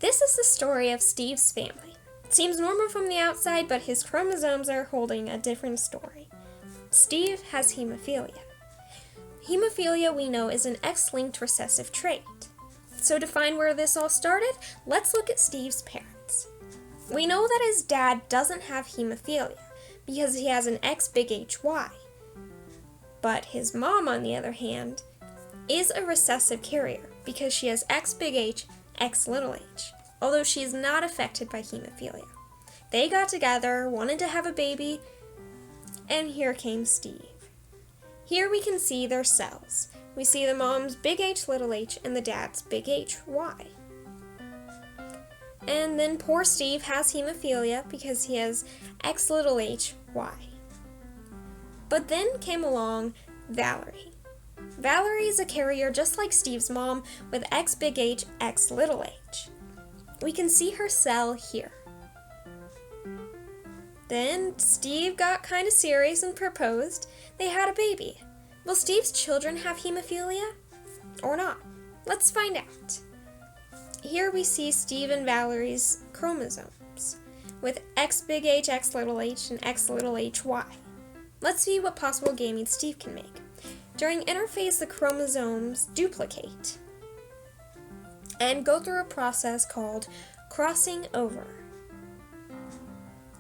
This is the story of Steve's family. It seems normal from the outside, but his chromosomes are holding a different story. Steve has hemophilia. Hemophilia, we know, is an X-linked recessive trait. So to find where this all started, let's look at Steve's parents. We know that his dad doesn't have hemophilia because he has an X big HY. But his mom, on the other hand, is a recessive carrier because she has X big H, X little h, although she is not affected by hemophilia. They got together, wanted to have a baby, and here came Steve. Here we can see their cells. We see the mom's big H little h and the dad's big HY. And then poor Steve has hemophilia because he has X little h, Y. But then came along Valerie. Valerie is a carrier just like Steve's mom with X big H, X little h. We can see her cell here. Then Steve got kind of serious and proposed. They had a baby. Will Steve's children have hemophilia or not? Let's find out. Here we see Steve and Valerie's chromosomes with X big H, X little h, and X little HY. Let's see what possible gametes Steve can make. During interphase, the chromosomes duplicate and go through a process called crossing over.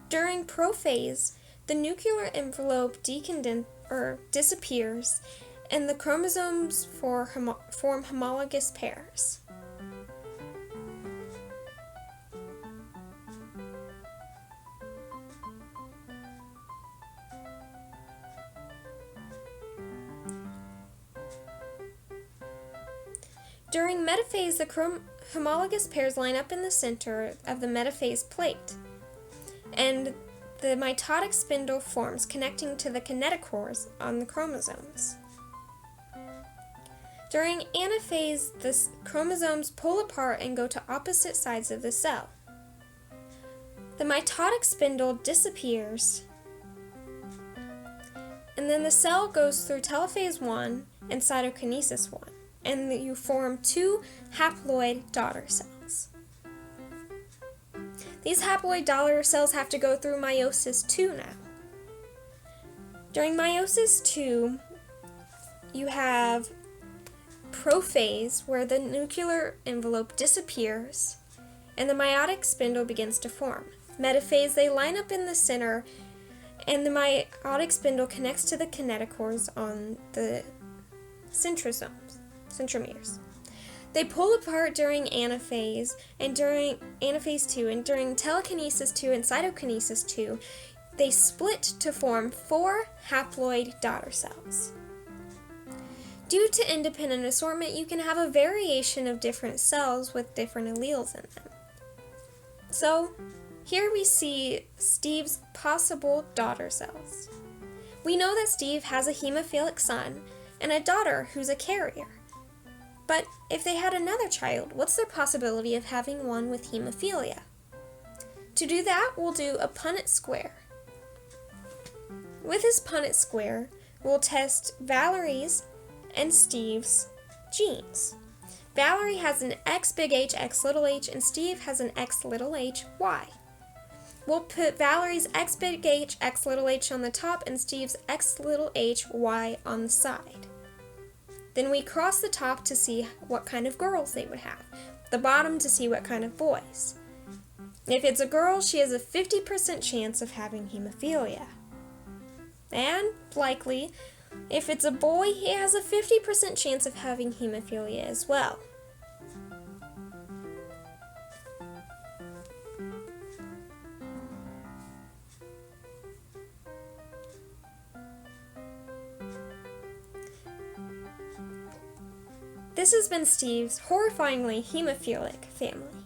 During prophase, the nuclear envelope disappears and the chromosomes form homologous pairs. During metaphase, the homologous pairs line up in the center of the metaphase plate, and the mitotic spindle forms, connecting to the kinetochores on the chromosomes. During anaphase, the chromosomes pull apart and go to opposite sides of the cell. The mitotic spindle disappears, and then the cell goes through telophase 1 and cytokinesis 1. And you form two haploid daughter cells. These haploid daughter cells have to go through meiosis 2 now. During meiosis 2, you have prophase, where the nuclear envelope disappears and the meiotic spindle begins to form. Metaphase, they line up in the center and the meiotic spindle connects to the kinetochores on the centromeres. They pull apart during anaphase and during anaphase 2, and during telekinesis 2 and cytokinesis 2, they split to form 4 haploid daughter cells. Due to independent assortment, you can have a variation of different cells with different alleles in them. So, here we see Steve's possible daughter cells. We know that Steve has a hemophilic son and a daughter who's a carrier. But if they had another child, what's their possibility of having one with hemophilia? To do that, we'll do a Punnett square. With this Punnett square, we'll test Valerie's and Steve's genes. Valerie has an X big H, X little h, and Steve has an X little h, Y. We'll put Valerie's X big H, X little h on the top and Steve's X little h, Y on the side. Then we cross the top to see what kind of girls they would have, the bottom to see what kind of boys. If it's a girl, she has a 50% chance of having hemophilia. And, likely, if it's a boy, he has a 50% chance of having hemophilia as well. This has been Steve's horrifyingly hemophilic family.